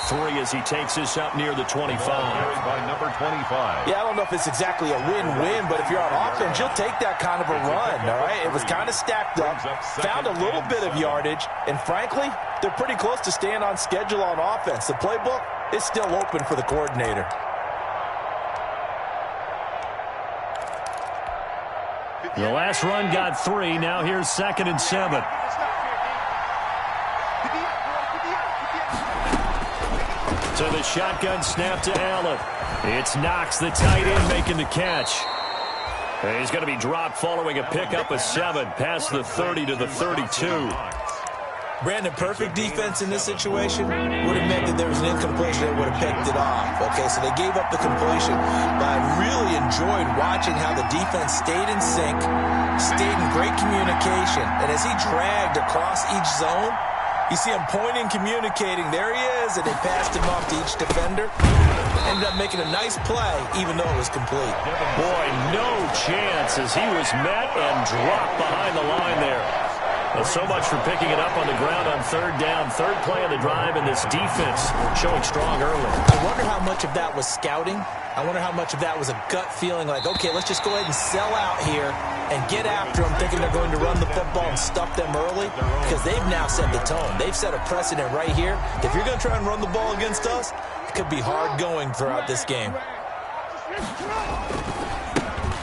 3 as he takes this up near the 25. By number 25. Yeah, I don't know if it's exactly a win-win, but if you're on offense, you'll take that kind of a run, all right? It was kind of stacked up, found a little bit of yardage, and frankly, they're pretty close to staying on schedule on offense. The playbook is still open for the coordinator. The last run got 3. Now here's 2nd and 7. So the shotgun snap to Allen. It's Knox, the tight end, making the catch. And he's going to be dropped following a pickup of 7 past the 30 to the 32. Brandon, perfect defense in this situation would have meant that there was an incompletion that would have picked it off. Okay, so they gave up the completion. But I really enjoyed watching how the defense stayed in sync, stayed in great communication. And as he dragged across each zone, you see him pointing, communicating. There he is, and they passed him off to each defender. Ended up making a nice play, even though it was complete. Boy, no chance as he was met and dropped behind the line there. Well, so much for picking it up on the ground on 3rd down. 3rd play of the drive, and this defense showing strong early. I wonder how much of that was scouting. I wonder how much of that was a gut feeling like, okay, let's just go ahead and sell out here and get after them, thinking they're going to run the football and stuff them early, because they've now set the tone. They've set a precedent right here. If you're going to try and run the ball against us, it could be hard going throughout this game.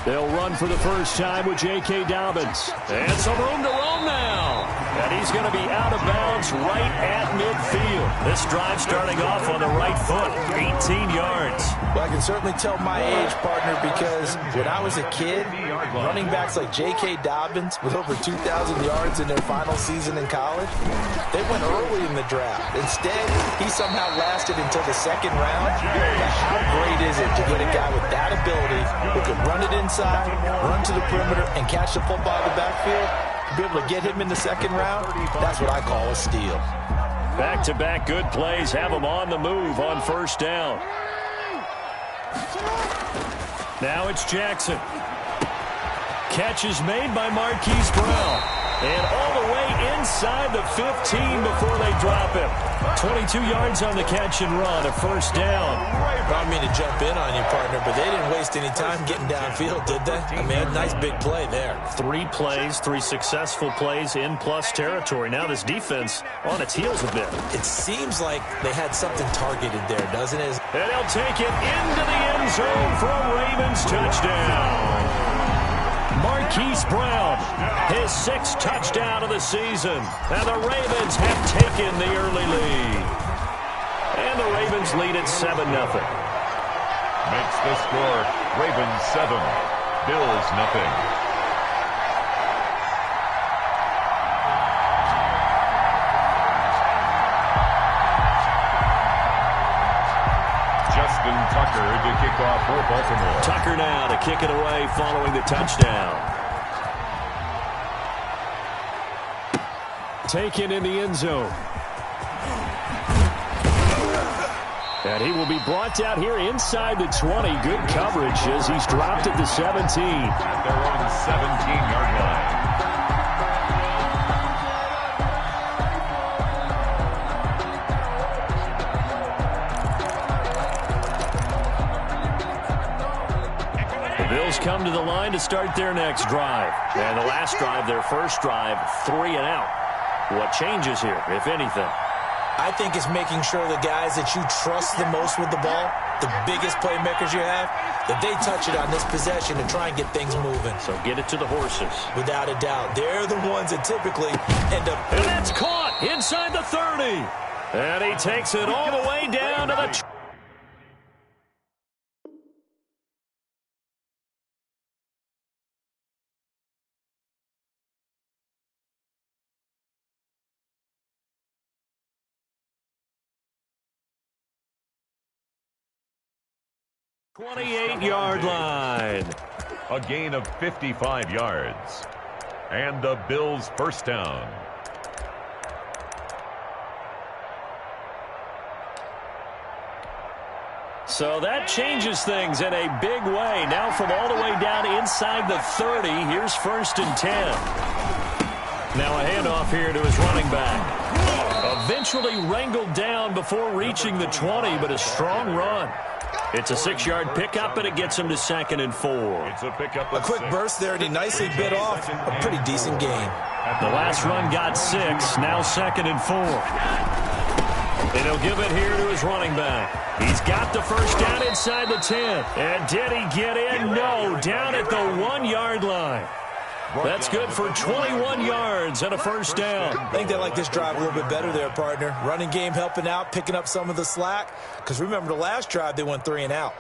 They'll run for the first time with J.K. Dobbins. And some room to roam now. And he's going to be out of bounds right at midfield. This drive starting off on the right foot, 18 yards. Well, I can certainly tell my age, partner, because when I was a kid, running backs like J.K. Dobbins with over 2,000 yards in their final season in college, they went early in the draft. Instead, he somehow lasted until the 2nd round. But how great is it to get a guy with that ability who could run it inside, run to the perimeter, and catch the football in the backfield? Be able to get him in the 2nd round, that's what I call a steal. Back-to-back good plays have him on the move on 1st down. Now it's Jackson. Catch is made by Marquise Brown. And all the way inside the 15 before they drop him. 22 yards on the catch and run, a 1st down. I don't mean to jump in on you, partner, but they didn't waste any time getting downfield, did they? I mean, a nice big play there. 3 plays, 3 successful plays in plus territory. Now this defense on its heels a bit. It seems like they had something targeted there, doesn't it? And they'll take it into the end zone for a Ravens touchdown. Marquise Brown, his 6th touchdown of the season. And the Ravens have taken the early lead. And the Ravens lead at 7-0. Makes the score Ravens 7, Bills nothing. Justin Tucker to kick off for Baltimore. Tucker now to kick it away following the touchdown. Taken in the end zone. And he will be brought out here inside the 20. Good coverage as he's dropped at the 17. At their own 17-yard line. The Bills come to the line to start their next drive. And the last drive, their first drive, 3 and out. What changes here, if anything? I think it's making sure the guys that you trust the most with the ball, the biggest playmakers you have, that they touch it on this possession to try and get things moving. So get it to the horses. Without a doubt. They're the ones that typically end up... And that's caught inside the 30. And he takes it all the way down to the... ...28-yard line. A gain of 55 yards. And the Bills' first down. So that changes things in a big way. Now from all the way down inside the 30, here's 1st and 10. Now a handoff here to his running back. Eventually eventually wrangled down before reaching the 20, but a strong run. It's a 6-yard pickup, and it gets him to 2nd and 4. It's a pickup. A quick burst there, and he nicely bit off a pretty decent gain. The last run got 6, now 2nd and 4. And he'll give it here to his running back. He's got the first down inside the 10. And did he get in? No, down at the 1-yard line. That's good for 21 yards and a first down. I think they like this drive a little bit better there, partner. Running game helping out, picking up some of the slack. Because remember, the last drive, they went 3 and out.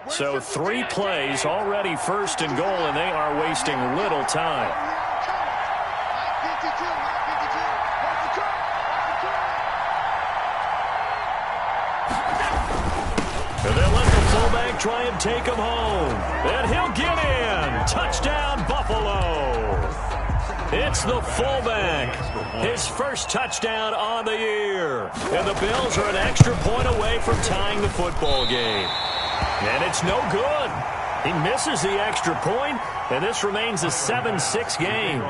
So 3 plays, already 1st and goal, and they are wasting little time. And they'll let the fullback try and take him home. And he'll get in. Touchdown, Buffalo. It's the fullback. His first touchdown on the year. And the Bills are an extra point away from tying the football game. And it's no good. He misses the extra point, and this remains a 7-6 game.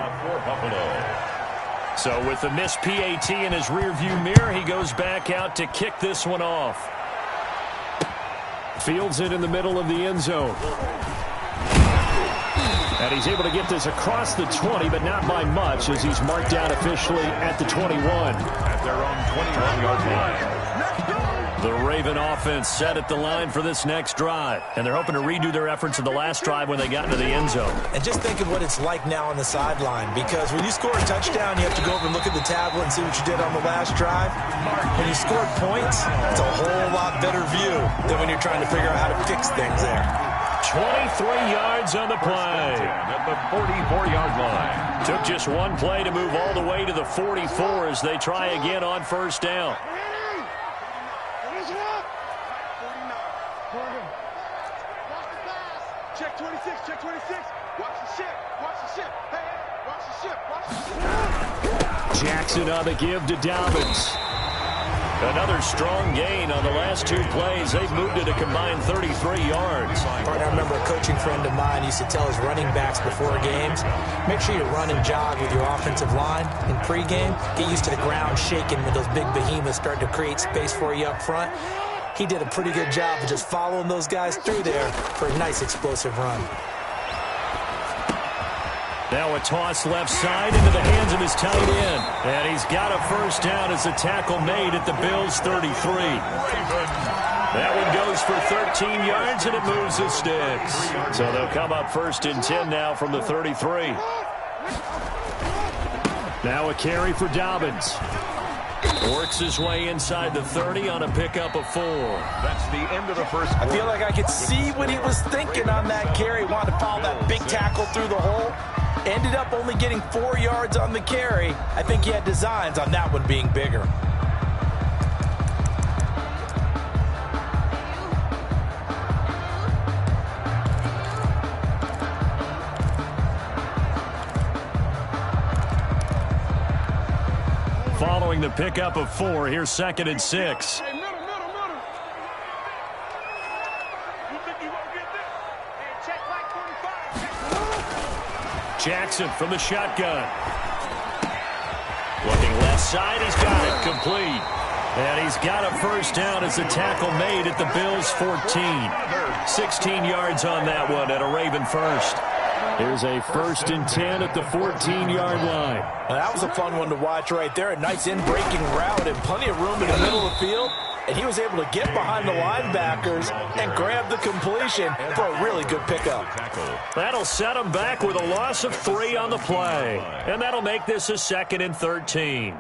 So with the missed PAT in his rearview mirror, he goes back out to kick this one off. Fields it in the middle of the end zone. And he's able to get this across the 20, but not by much, as he's marked down officially at the 21. At their own 21-yard line. The Raven offense set at the line for this next drive. And they're hoping to redo their efforts in the last drive when they got into the end zone. And just think of what it's like now on the sideline. Because when you score a touchdown, you have to go over and look at the tablet and see what you did on the last drive. When you scored points, it's a whole lot better view than when you're trying to figure out how to fix things there. 23 yards on the play. At the 44-yard line. Took just one play to move all the way to the 44 as they try again on first down. Check 26, check 26. Watch the ship, watch the ship. Hey, watch the ship, watch the ship. Jackson on the give to Dobbins. Another strong gain on the last 2 plays. They've moved it a combined 33 yards. I remember a coaching friend of mine used to tell his running backs before games, make sure you run and jog with your offensive line in pregame. Get used to the ground shaking when those big behemoths start to create space for you up front. He did a pretty good job of just following those guys through there for a nice explosive run. Now a toss left side into the hands of his tight end. And he's got a first down as a tackle made at the Bills' 33. That one goes for 13 yards, and it moves the sticks. So they'll come up 1st and 10 now from the 33. Now a carry for Dobbins. Works his way inside the 30 on a pickup of 4. That's the end of the first I quarter. feel like I could see what he was thinking on that carry. Wanted to follow that big tackle through the hole. Ended up only getting 4 yards on the carry. I think he had designs on that one being bigger. Following the pickup of 4, here's 2nd and 6. Hey, middle. You think you won't get this? Hey, check like 45. Jackson from the shotgun. Looking left side, he's got it complete. And he's got a first down as the tackle made at the Bills' 14. 16 yards on that one at a Raven first. Here's a 1st and 10 at the 14-yard line. Now, that was a fun one to watch right there. A nice in-breaking route and plenty of room in the middle of the field. And he was able to get behind the linebackers and grab the completion for a really good pickup. That'll set him back with a loss of 3 on the play. And that'll make this a 2nd and 13.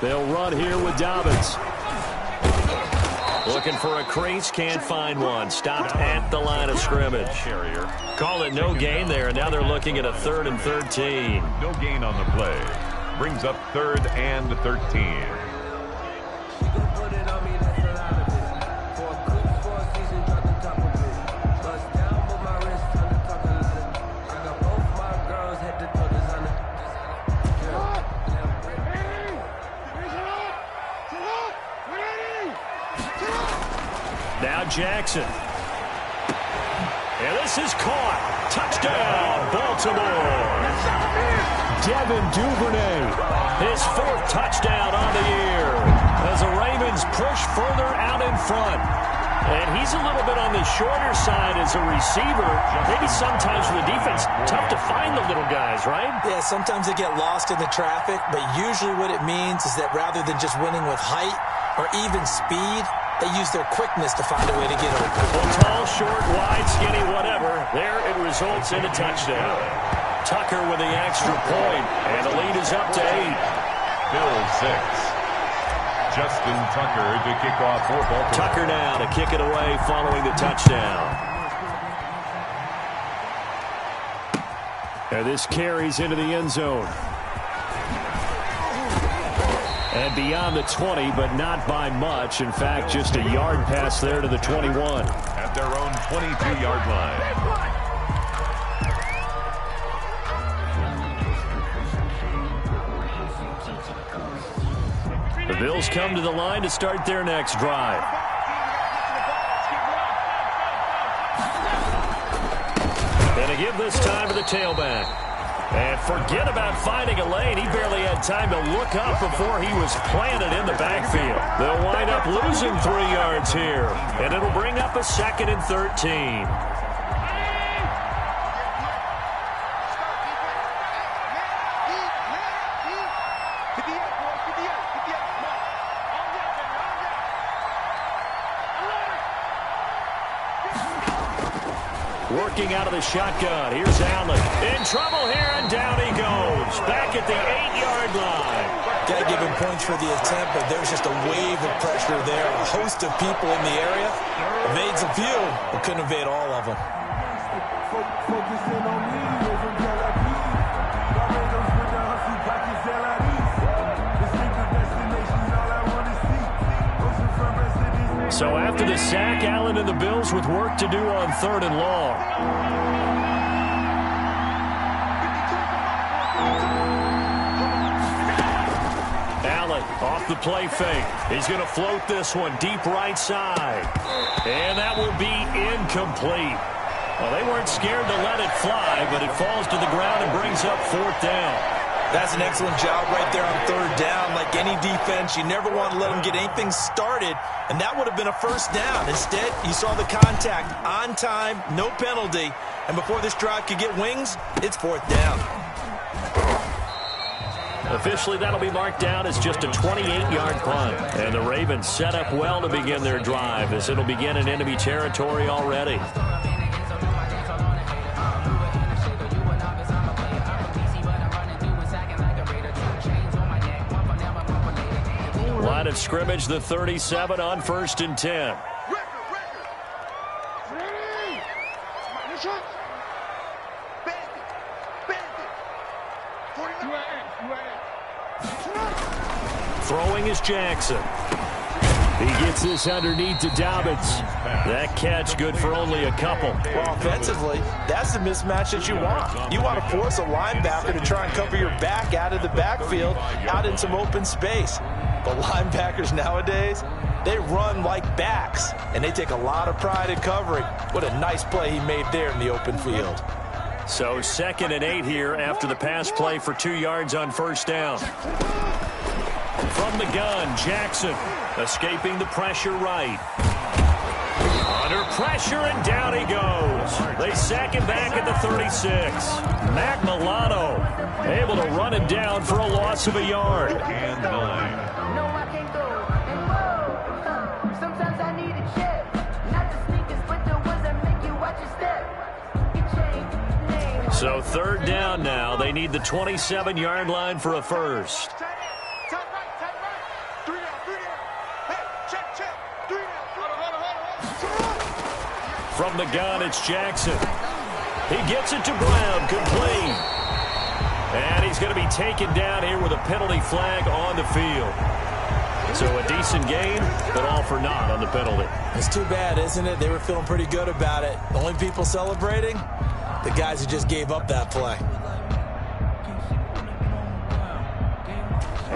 They'll run here with Dobbins. Looking for a crease, can't find one. Stopped at the line of scrimmage. Call it no gain there, and now they're looking at a 3rd and 13. No gain on the play. Brings up 3rd and 13. Now Jackson. And this is caught. Touchdown, Baltimore. Devin Duvernay, his 4th touchdown on the year as the Ravens push further out in front. And he's a little bit on the shorter side as a receiver. Maybe sometimes for the defense, tough to find the little guys, right? Yeah, sometimes they get lost in the traffic, but usually what it means is that rather than just winning with height or even speed, they use their quickness to find a way to get open. Well, tall, short, wide, skinny, whatever. There it results in a touchdown. Tucker with the extra point, and the lead is up to 8. Bills 6. Justin Tucker to kick off for Baltimore. Tucker now to kick it away following the touchdown. And this carries into the end zone. And beyond the 20, but not by much. In fact, just a yard pass there to the 21. At their own 22-yard line. The Bills come to the line to start their next drive. And to give this time to the tailback. And forget about finding a lane. He barely had time to look up before he was planted in the backfield. They'll wind up losing 3 yards here. And it'll bring up a 2nd and 13. Working out of the shotgun. Here's Allen. In trouble here, and down he goes. Back at the 8-yard line. Got to give him points for the attempt, but there's just a wave of pressure there. A host of people in the area. Evades a few, but couldn't evade all of them. So after the sack, Allen and the Bills with work to do on 3rd and long. Allen off the play fake. He's going to float this one deep right side. And that will be incomplete. Well, they weren't scared to let it fly, but it falls to the ground and brings up 4th down. That's an excellent job right there on 3rd down. Like any defense, you never want to let them get anything started, and that would have been a 1st down. Instead, you saw the contact on time, no penalty, and before this drive could get wings, it's 4th down. Officially, that'll be marked down as just a 28-yard punt. And the Ravens set up well to begin their drive as it'll begin in enemy territory already. Line of scrimmage, the 37 on 1st and 10. Throwing is Jackson. He gets this underneath to Dobbins. That catch good for only a couple. Well, offensively, that's the mismatch that you want. You want to force a linebacker to try and cover your back out of the backfield, out in some open space. But linebackers nowadays, they run like backs, and they take a lot of pride in covering. What a nice play he made there in the open field. So 2nd and 8 here after the pass play for 2 yards on 1st down. From the gun, Jackson escaping the pressure right. Under pressure, and down he goes. They sack him back at the 36. Mac Milano able to run him down for a loss of a yard. And 9. No, I can't go and whoa. Sometimes I need a check. Not the sneakers, but the ones that make you watch your step. Your chain, name. So 3rd down now. They need the 27-yard line for a 1st. From the gun, it's Jackson. He gets it to Brown, complete. And he's going to be taken down here with a penalty flag on the field. So a decent game, but all for naught on the penalty. It's too bad, isn't it? They were feeling pretty good about it. The only people celebrating, the guys who just gave up that play.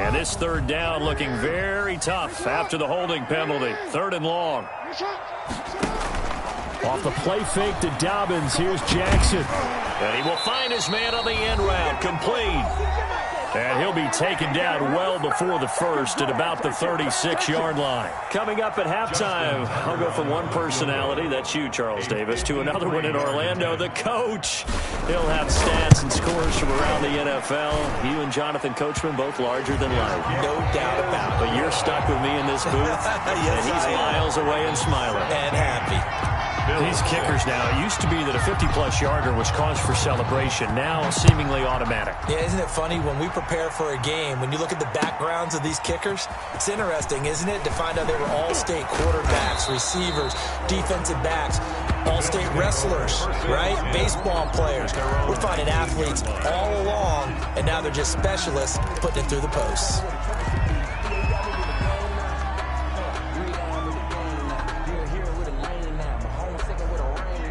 And this third down looking very tough after the holding penalty. 3rd and long. Off the play fake to Dobbins. Here's Jackson. And he will find his man on the end route. Complete. And he'll be taken down well before the first at about the 36-yard line. Coming up at halftime, I'll go from one personality, that's you, Charles Davis, to another one in Orlando, the coach. He'll have stats and scores from around the NFL. You and Jonathan Coachman, both larger than life. No doubt about it. But you're stuck with me in this booth, Yes, and he's miles away and smiling. And happy. These kickers now, it used to be that a 50-plus yarder was cause for celebration. Now, seemingly automatic. Yeah, isn't it funny when we prepare for a game, when you look at the backgrounds of these kickers, it's interesting, isn't it, to find out they were all-state quarterbacks, receivers, defensive backs, all-state wrestlers, right? Baseball players. We're finding athletes all along, and now they're just specialists putting it through the posts.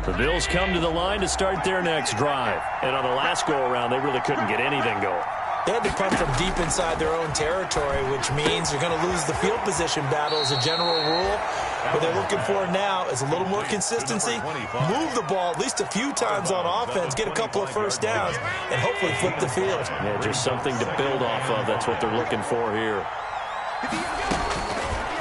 The Bills come to the line to start their next drive. And on the last go-around, they really couldn't get anything going. They had to punt from deep inside their own territory, which means you're going to lose the field position battle as a general rule. What they're looking for now is a little more consistency, move the ball at least a few times on offense, get a couple of first downs, and hopefully flip the field. Yeah, just something to build off of. That's what they're looking for here.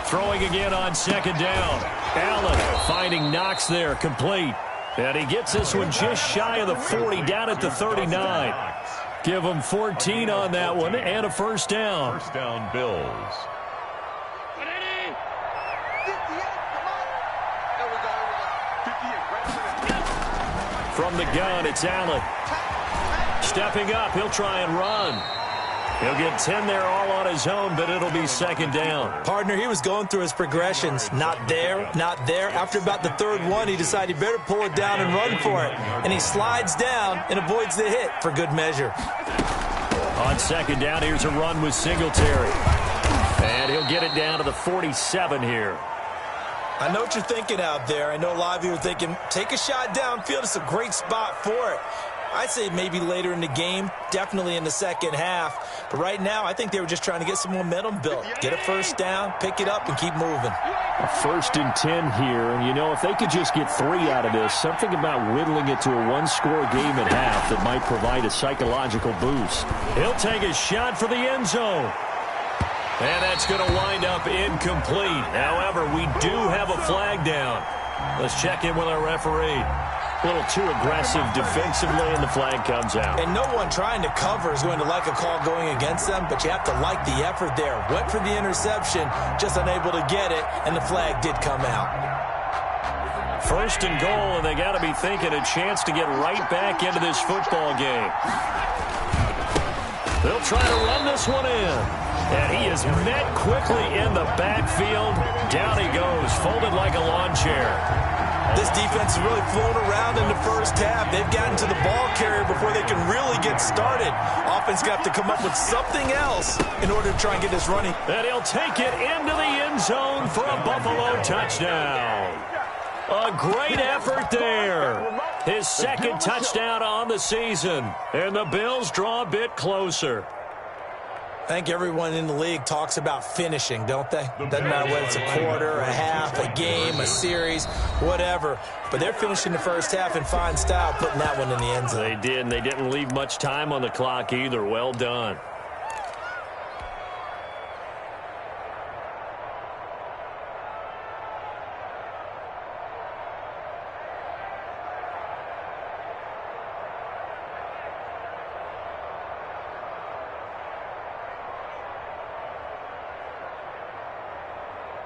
Throwing again on 2nd down. Allen finding Knox there, complete. And he gets this one just shy of the 40, down at the 39. Give him 14 on that one and a first down. First down, Bills. From the gun, it's Allen. Stepping up, he'll try and run. He'll get 10 there all on his own, but it'll be 2nd down. Partner, he was going through his progressions. Not there, not there. After about the 3rd one, he decided he better pull it down and run for it. And he slides down and avoids the hit for good measure. On 2nd down, here's a run with Singletary. And he'll get it down to the 47 here. I know what you're thinking out there. I know a lot of you are thinking, take a shot downfield. It's a great spot for it. I'd say maybe later in the game, definitely in the second half. But right now, I think they were just trying to get some momentum built. Get a first down, pick it up, and keep moving. A 1st and 10 here. And, you know, if they could just get 3 out of this, something about whittling it to a one-score game at half that might provide a psychological boost. He'll take a shot for the end zone. And that's going to wind up incomplete. However, we do have a flag down. Let's check in with our referee. A little too aggressive defensively, and the flag comes out. And no one trying to cover is going to like a call going against them, but you have to like the effort there. Went for the interception, just unable to get it, and the flag did come out. 1st and goal, and they got to be thinking a chance to get right back into this football game. They'll try to run this one in. And he is met quickly in the backfield. Down he goes, folded like a lawn chair. This defense has really flown around in the first half. They've gotten to the ball carrier before they can really get started. Offense got to come up with something else in order to try and get this running. And he'll take it into the end zone for a Buffalo touchdown. A great effort there. His 2nd touchdown on the season. And the Bills draw a bit closer. I think everyone in the league talks about finishing, don't they? Doesn't matter whether it's a quarter, a half, a game, a series, whatever. But they're finishing the first half in fine style, putting that one in the end zone. They did, and they didn't leave much time on the clock either. Well done.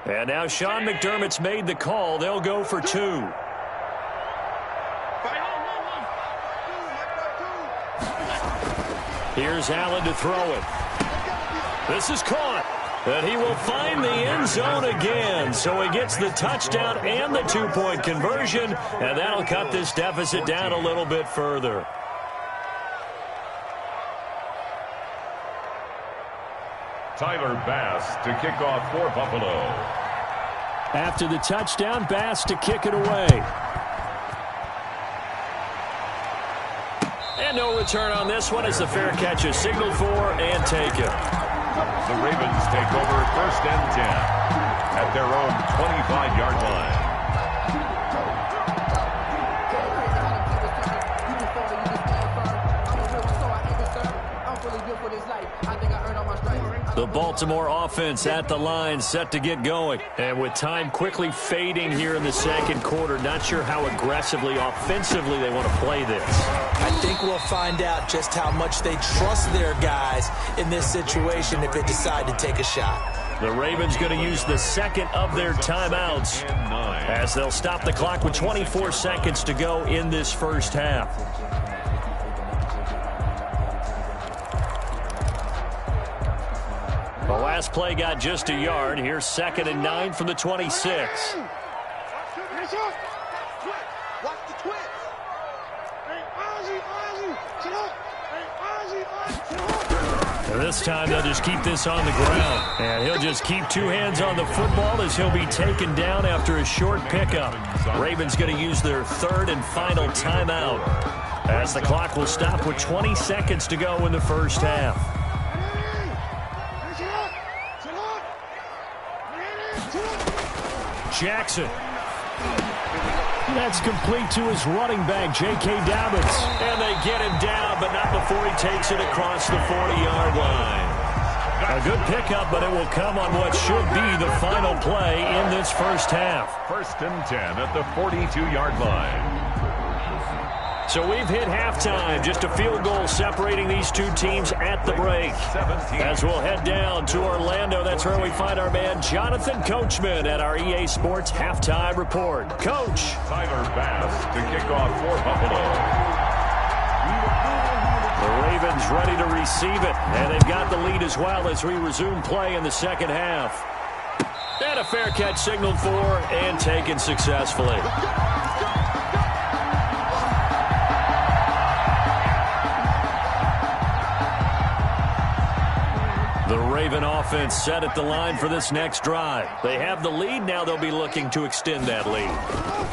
And now Sean McDermott's made the call. They'll go for 2. Here's Allen to throw it. This is caught. And he will find the end zone again. So he gets the touchdown and the 2-point conversion. And that'll cut this deficit down a little bit further. Tyler Bass to kick off for Buffalo. After the touchdown, Bass to kick it away. And no return on this one as the fair catch is signaled for and taken. The Ravens take over 1st and 10 at their own 25-yard line. The Baltimore offense at the line, set to get going. And with time quickly fading here in the second quarter, not sure how aggressively, offensively they want to play this. I think we'll find out just how much they trust their guys in this situation if they decide to take a shot. The Ravens going to use the second of their timeouts as they'll stop the clock with 24 seconds to go in this first half. The last play got just a yard. Here's 2nd and 9 from the 26. Watch the twist. And this time they'll just keep this on the ground. And he'll just keep 2 hands on the football as he'll be taken down after a short pickup. Ravens going to use their 3rd and final timeout as the clock will stop with 20 seconds to go in the first half. Jackson. That's complete to his running back, J.K. Dobbins. And they get him down, but not before he takes it across the 40-yard line. A good pickup, but it will come on what should be the final play in this first half. 1st and 10 at the 42-yard line. So we've hit halftime, just a field goal separating these two teams at the break. As we'll head down to Orlando, that's where we find our man Jonathan Coachman at our EA Sports Halftime Report. Coach. Tyler Bass to kick off for Buffalo. The Ravens ready to receive it, and they've got the lead as well as we resume play in the second half. And a fair catch signaled for and taken successfully. The Raven offense set at the line for this next drive. They have the lead. Now they'll be looking to extend that lead.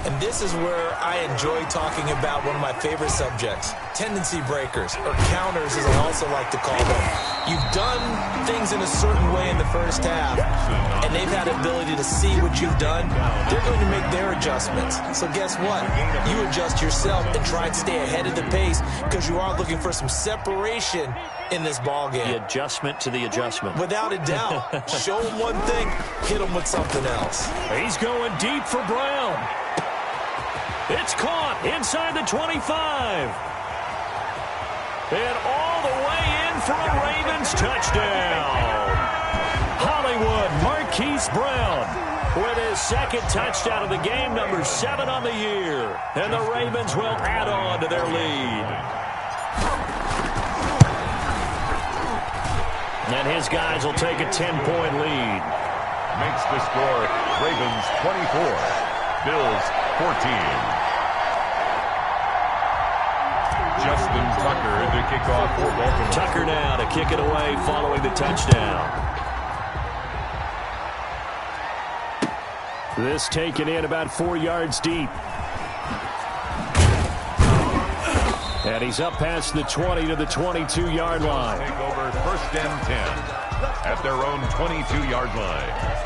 And this is where I enjoy talking about one of my favorite subjects, tendency breakers, or counters as I also like to call them. You've done things in a certain way in the first half, and they've had the ability to see what you've done. They're going to make their adjustments. So guess what? You adjust yourself and try and stay ahead of the pace because you are looking for some separation in this ball game. The adjustment to the adjustment. Without a doubt. Show them one thing, hit them with something else. He's going deep for Brown. It's caught inside the 25. And all the way in for a Ravens touchdown. Hollywood Marquise Brown with his 2nd touchdown of the game, number 7 on the year. And the Ravens will add on to their lead. And his guys will take a 10-point lead. Makes the score Ravens 24, Bills 14. Justin Tucker to kick off for Baltimore. Tucker now to kick it away following the touchdown. This taken in about 4 yards deep. And he's up past the 20 to the 22-yard line. Take over 1st and 10 at their own 22-yard line.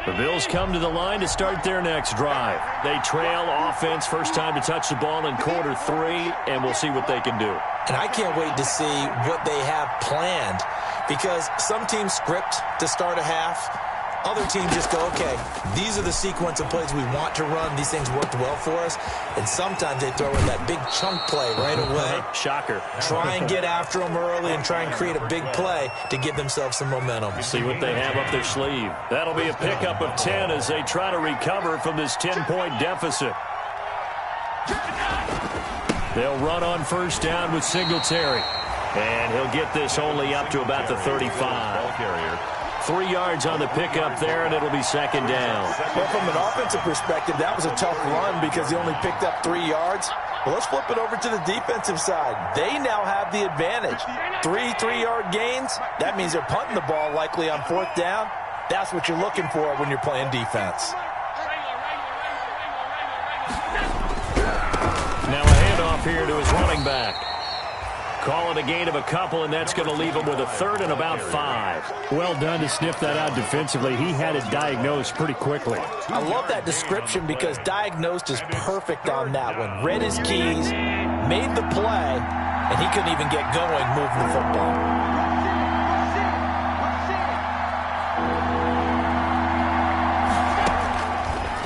The Bills come to the line to start their next drive. They trail offense, first time to touch the ball in quarter 3, and we'll see what they can do. And I can't wait to see what they have planned because some teams script to start a half. Other teams just go, okay, these are the sequence of plays we want to run. These things worked well for us. And sometimes they throw in that big chunk play right away. Shocker. Try and get after them early and try and create a big play to give themselves some momentum. See what they have up their sleeve. That'll be a pickup of 10 as they try to recover from this 10-point deficit. They'll run on first down with Singletary. And he'll get this only up to about the 35. Ball carrier. 3 yards on the pickup there, and it'll be 2nd down. Well, from an offensive perspective, that was a tough run because he only picked up 3 yards. Well, let's flip it over to the defensive side. They now have the advantage. 3 3-yard gains, that means they're punting the ball likely on 4th down. That's what you're looking for when you're playing defense. Now a handoff here to his running back. Call it a gain of a couple, and that's going to leave him with a third and about 5. Well done to sniff that out defensively. He had it diagnosed pretty quickly. I love that description because diagnosed is perfect on that one. Read his keys, made the play, and he couldn't even get going moving the football.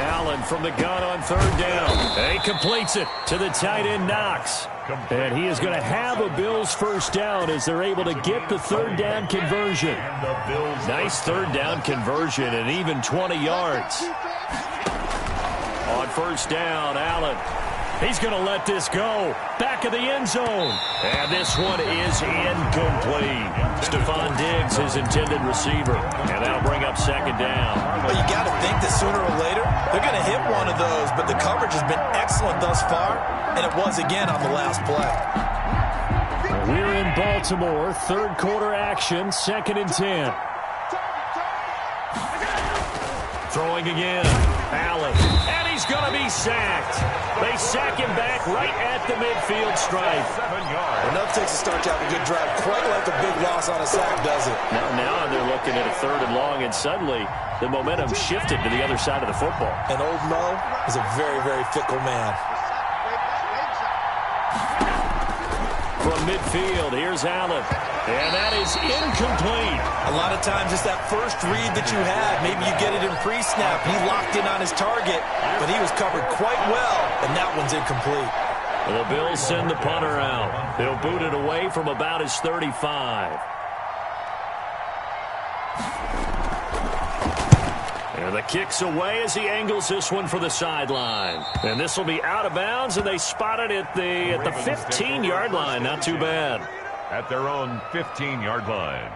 Allen from the gun on third down. And he completes it to the tight end, Knox. And he is going to have a Bills first down as they're able to get the third down conversion. Nice third down conversion and even 20 yards. On first down, Allen. He's going to let this go. Back of the end zone. And this one is incomplete. Stephon Diggs, his intended receiver. And that'll bring up second down. Well, you got to think that sooner or later, they're going to hit one of those, but the coverage has been excellent thus far, and it was again on the last play. We're in Baltimore. Third quarter action, 2nd and 10. Throwing again. Allen. And he's going to be sacked. They sack him back right at the midfield stripe. Enough takes a start to have a good drive. Quite like a big loss on a sack, does it? Now they're looking at a third and long, and suddenly the momentum shifted to the other side of the football. And old Mo is a very, very fickle man. From midfield, here's Allen. And that is incomplete. A lot of times it's that first read that you had. Maybe you get it in pre-snap. He locked in on his target, but he was covered quite well, and that one's incomplete. The Bills send the punter out. They'll boot it away from about his 35. And the kick's away as he angles this one for the sideline. And this will be out of bounds, and they spot it at the 15-yard line. Not too bad. At their own 15-yard line.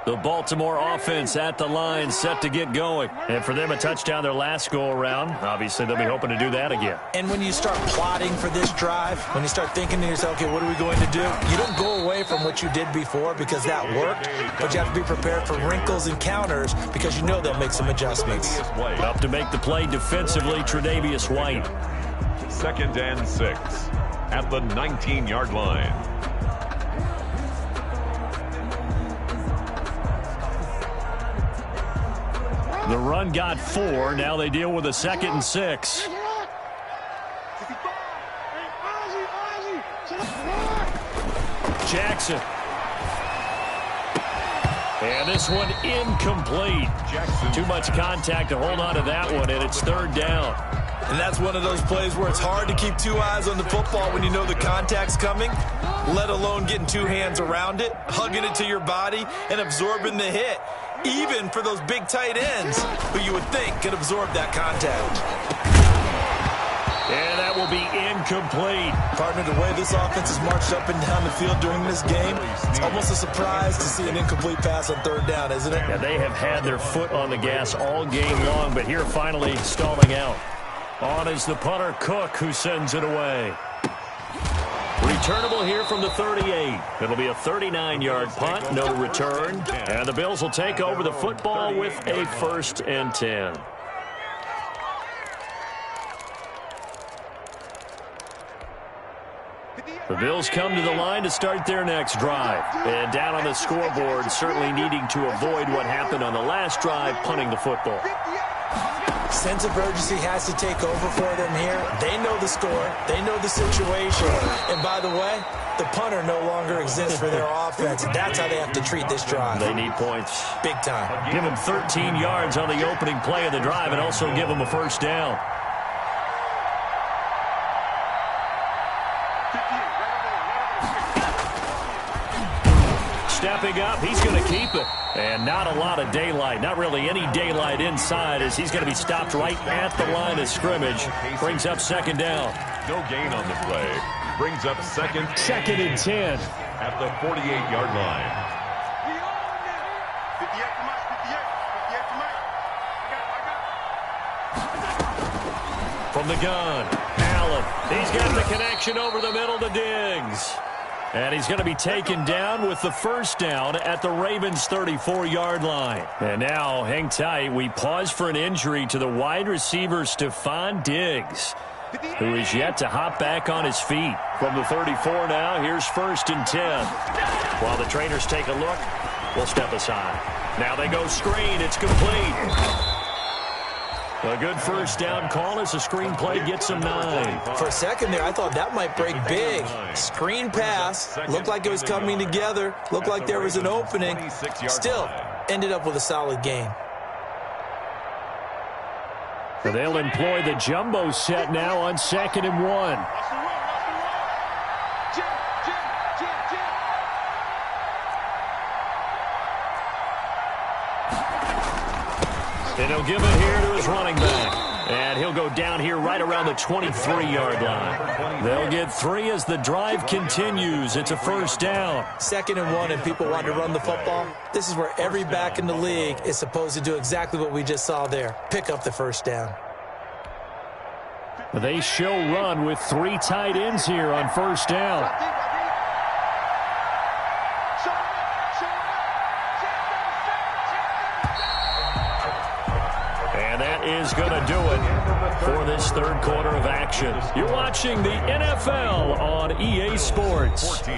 The Baltimore offense at the line, set to get going. And for them, a touchdown their last go-around. Obviously, they'll be hoping to do that again. And when you start plotting for this drive, when you start thinking to yourself, okay, what are we going to do? You don't go away from what you did before because that worked, but you have to be prepared for wrinkles and counters because you know they'll make some adjustments. Up to make the play defensively, Tre'Davious White. 2nd and 6 at the 19-yard line. The run got 4. Now they deal with a 2nd and 6. Jackson. And this one incomplete. Too much contact to hold on to that one, and it's third down. And that's one of those plays where it's hard to keep two eyes on the football when you know the contact's coming, let alone getting two hands around it, hugging it to your body, and absorbing the hit. Even for those big tight ends who you would think could absorb that contact. And that will be incomplete. Partner, the way this offense has marched up and down the field during this game, it's almost a surprise to see an incomplete pass on third down, isn't it? Yeah, they have had their foot on the gas all game long, but here finally stalling out. On is the punter, Cook, who sends it away. Returnable here from the 38. It'll be a 39-yard punt, no return. And the Bills will take over the football with a 1st and 10. The Bills come to the line to start their next drive. And down on the scoreboard, certainly needing to avoid what happened on the last drive, punting the football. Sense of urgency has to take over for them here. They know the score. They know the situation. And by the way, the punter no longer exists for their offense. That's how they have to treat this drive. They need points. Big time. Give them 13 yards on the opening play of the drive and also give them a first down. Stepping up, he's going to keep it. And not a lot of daylight, not really any daylight inside as he's going to be stopped right at the line of scrimmage. Brings up second down. No gain on the play. Brings up second and 10. at the 48-yard line. We on now. 58 to Mike, 58 to Mike. I got it. From the gun, Allen. He's got the connection over the middle to Diggs. And he's going to be taken down with the first down at the Ravens' 34-yard line. And now, hang tight, we pause for an injury to the wide receiver Stephon Diggs, who is yet to hop back on his feet. From the 34 now, here's 1st and 10. While the trainers take a look, we'll step aside. Now they go screen. It's complete. A good first down call as the screen play gets him 9. For a second there, I thought that might break big. Screen pass. Looked like it was coming together. Looked like there was an opening. Still, ended up with a solid gain. They'll employ the jumbo set now on 2nd and 1. And he'll give it here to his running back. And he'll go down here right around the 23-yard line. They'll get 3 as the drive continues. It's a first down. 2nd and 1 and people want to run the football. This is where every back in the league is supposed to do exactly what we just saw there. Pick up the first down. They show run with 3 tight ends here on first down. And that is going to do it for this third quarter of action. You're watching the NFL on EA Sports. 14.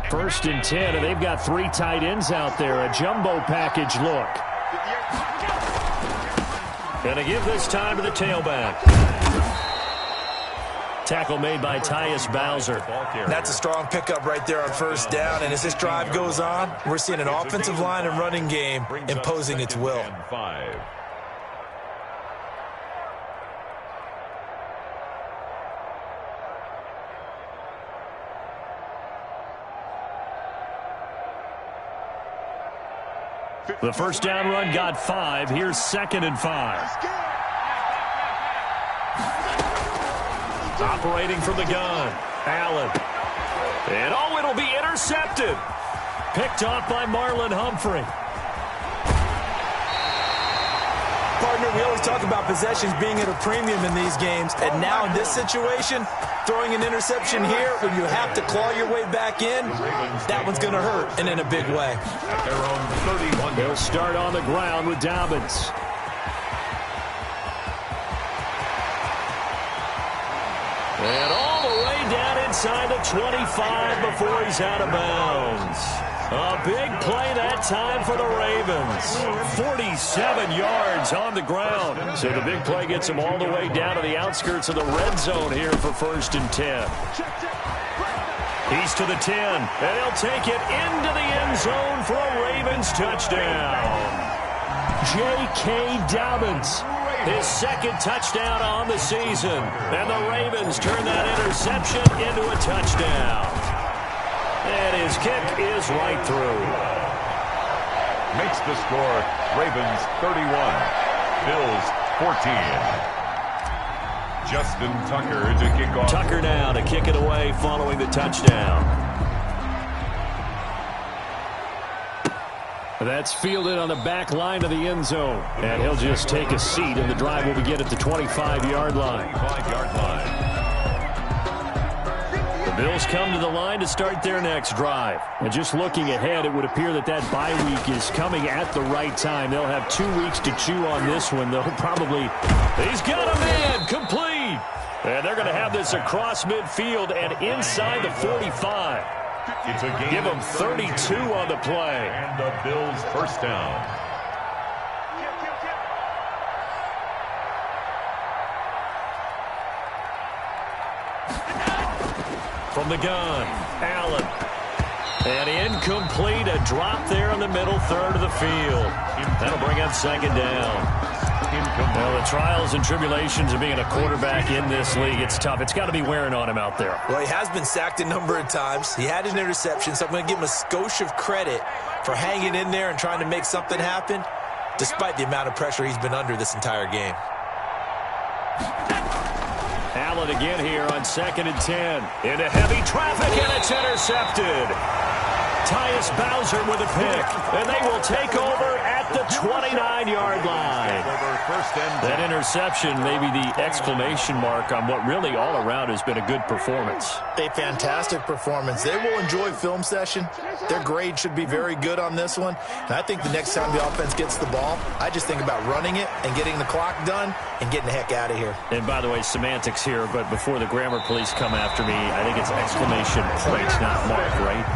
First and 10, and they've got 3 tight ends out there. A jumbo package look. And to give this time to the tailback. Tackle made by Tyus Bowser. That's a strong pickup right there on first down. And as this drive goes on, we're seeing an offensive line and running game imposing its will. 5. The first down run got 5. Here's 2nd and 5. Operating from the gun, Allen. And oh, it'll be intercepted. Picked off by Marlon Humphrey. Partner, we always talk about possessions being at a premium in these games. And now in this situation, throwing an interception here when you have to claw your way back in, that one's going to hurt, and in a big way. At their own 31. They'll start on the ground with Dobbins. And all the way down inside the 25 before he's out of bounds. A big play that time for the Ravens. 47 yards on the ground. So the big play gets him all the way down to the outskirts of the red zone here for 1st and 10. He's to the 10, and he'll take it into the end zone for a Ravens touchdown. J.K. Dobbins, his 2nd touchdown on the season. And the Ravens turn that interception into a touchdown. And his kick is right through. Makes the score Ravens 31, Bills 14. Justin Tucker to kick off. Tucker now to kick it away following the touchdown. That's fielded on the back line of the end zone. And he'll just take a seat, and the drive will begin at the 25-yard line. 25-yard line. The Bills come to the line to start their next drive. And just looking ahead, it would appear that that bye week is coming at the right time. They'll have 2 weeks to chew on this one. They'll probably... He's got a man! Complete! And they're going to have this across midfield and inside the 45. It's a game. Give them 32 on the play. And the Bills first down. From the gun, Allen. And incomplete, a drop there in the middle third of the field. That'll bring up 2nd down. Well, the trials and tribulations of being a quarterback in this league, it's tough. It's got to be wearing on him out there. Well, he has been sacked a number of times. He had an interception, so I'm going to give him a skosh of credit for hanging in there and trying to make something happen, despite the amount of pressure he's been under this entire game. Allen again here on 2nd and 10. Into heavy traffic, and it's intercepted. Tyus Bowser with a pick, and they will take over at the 29-yard line. That interception may be the exclamation mark on what really all around has been a good performance. A fantastic performance. They will enjoy film session. Their grade should be very good on this one. And I think the next time the offense gets the ball, I just think about running it and getting the clock done and getting the heck out of here. And by the way, semantics here, but before the grammar police come after me, I think it's exclamation point, not mark, right?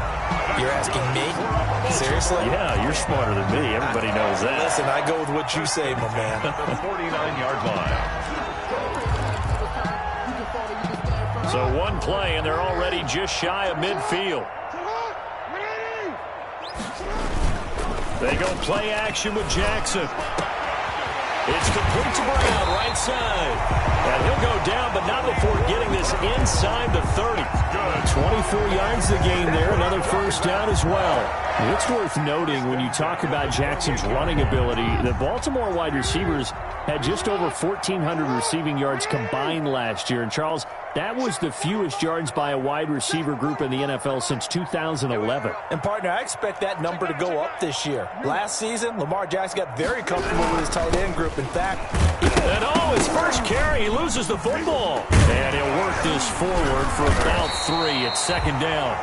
You're asking me? Seriously? Yeah, you're smarter than me. Everybody knows that. Listen, I go with what you say, my man. The 49-yard line. So one play, and they're already just shy of midfield. They go play action with Jackson. It's complete to Brown, right side. And he'll go down, but not before getting this inside the 30. 24 yards the game there, another first down as well. It's worth noting when you talk about Jackson's running ability, the Baltimore wide receivers had just over 1,400 receiving yards combined last year. And, Charles, that was the fewest yards by a wide receiver group in the NFL since 2011. And, partner, I expect that number to go up this year. Last season, Lamar Jackson got very comfortable with his tight end group. In fact, his first carry, he loses the football. And he'll work this forward for about 3 at 2nd down.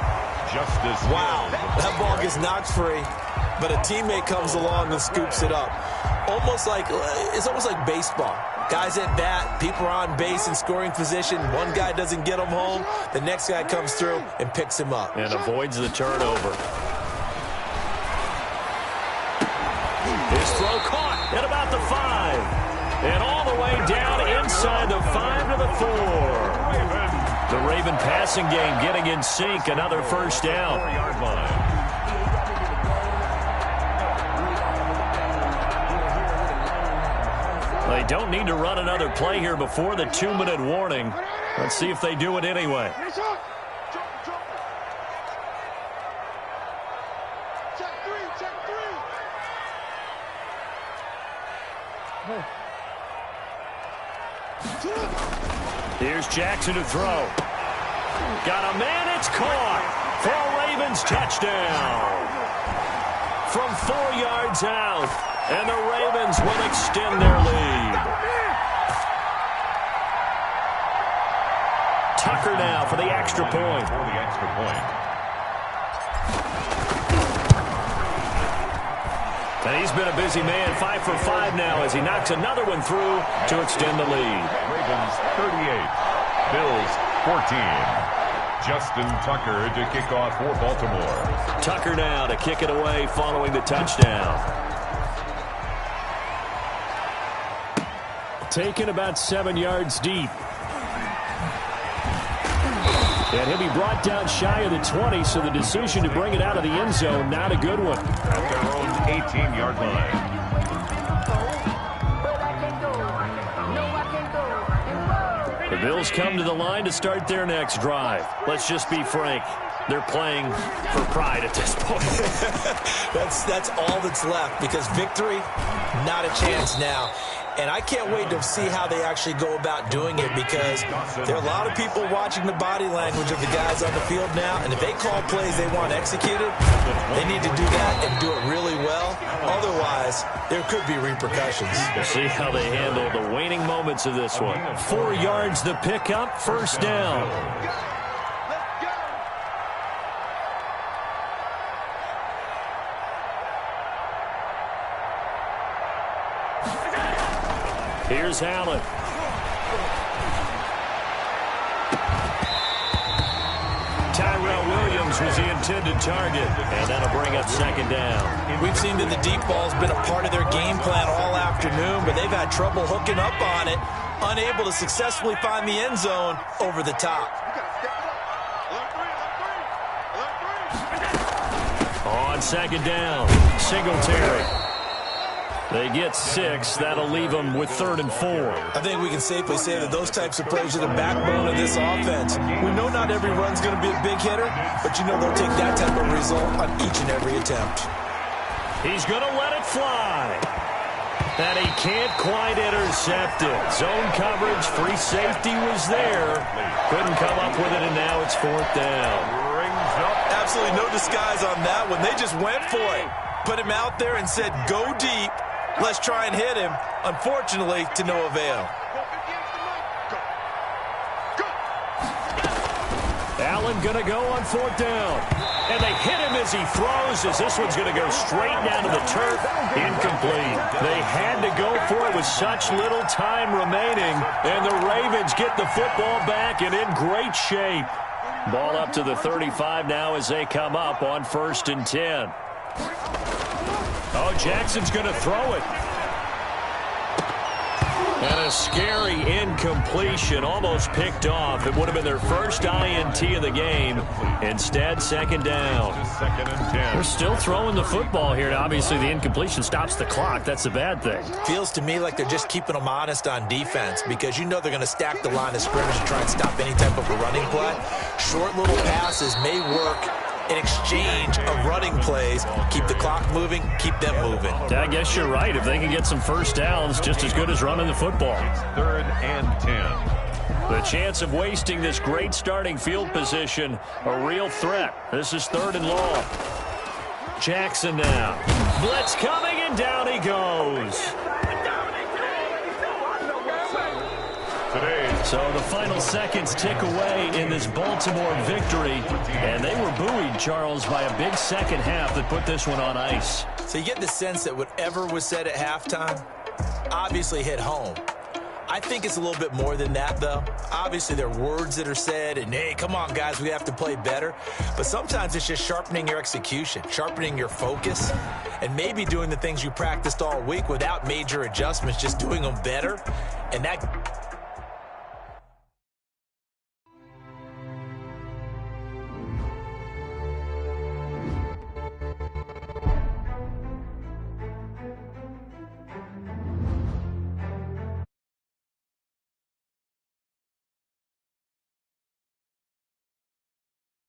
Wow, that ball gets knocked free, but a teammate comes along and scoops it up. It's almost like baseball. Guys at bat, people are on base in scoring position. One guy doesn't get him home. The next guy comes through and picks him up. And avoids the turnover. His throw caught at about the 5. And all the way down inside the 5 to the 4. The Raven passing game getting in sync. Another first down. They don't need to run another play here before the 2-minute warning. Let's see if they do it anyway. Here's Jackson to throw. Got a man, it's caught for a Ravens touchdown. From 4 yards out, and the Ravens will extend their lead. Tucker now for the extra point. And he's been a busy man, 5 for 5 now as he knocks another one through to extend the lead. Ravens 38, Bills 14. Justin Tucker to kick off for Baltimore. Tucker now to kick it away following the touchdown. Taken about 7 yards deep. And he'll be brought down shy of the 20, so the decision to bring it out of the end zone, not a good one. At their own 18-yard line. The Bills come to the line to start their next drive. Let's just be frank. They're playing for pride at this point. That's all that's left, because victory, not a chance now. And I can't wait to see how they actually go about doing it, because there are a lot of people watching the body language of the guys on the field now, and if they call plays they want executed, they need to do that and do it really well. Otherwise, there could be repercussions. We'll see how they handle the waning moments of this one. 4 yards the pickup, first down. Here's Allen. Tyrell Williams was the intended target, and that'll bring up 2nd down. We've seen that the deep ball's been a part of their game plan all afternoon, but they've had trouble hooking up on it, unable to successfully find the end zone over the top. On 2nd down, Singletary. They get 6. That'll leave them with 3rd and 4. I think we can safely say that those types of plays are the backbone of this offense. We know not every run's going to be a big hitter, but you know they'll take that type of result on each and every attempt. He's going to let it fly. And he can't quite intercept it. Zone coverage, free safety was there. Couldn't come up with it, and now it's 4th down. Absolutely no disguise on that one. They just went for it. Put him out there and said, go deep. Let's try and hit him. Unfortunately, to no avail. Allen going to go on 4th down. And they hit him as he throws, as this one's going to go straight down to the turf. Incomplete. They had to go for it with such little time remaining. And the Ravens get the football back and in great shape. Ball up to the 35 now as they come up on 1st and 10. Oh, Jackson's going to throw it. And a scary incompletion, almost picked off. It would have been their first INT of the game. Instead, 2nd down. 2nd and 10. They're still throwing the football here. Obviously, the incompletion stops the clock. That's the bad thing. Feels to me like they're just keeping them honest on defense because you know they're going to stack the line of scrimmage and try and stop any type of a running play. Short little passes may work in exchange of running plays. Keep the clock moving, keep them moving. I guess you're right. If they can get some first downs, just as good as running the football. 3rd and 10. The chance of wasting this great starting field position, a real threat. This is 3rd and long. Jackson now. Blitz coming, and down he goes. So the final seconds tick away in this Baltimore victory. And they were buoyed, Charles, by a big second half that put this one on ice. So you get the sense that whatever was said at halftime obviously hit home. I think it's a little bit more than that, though. Obviously, there are words that are said, and, hey, come on, guys, we have to play better. But sometimes it's just sharpening your execution, sharpening your focus, and maybe doing the things you practiced all week without major adjustments, just doing them better. And that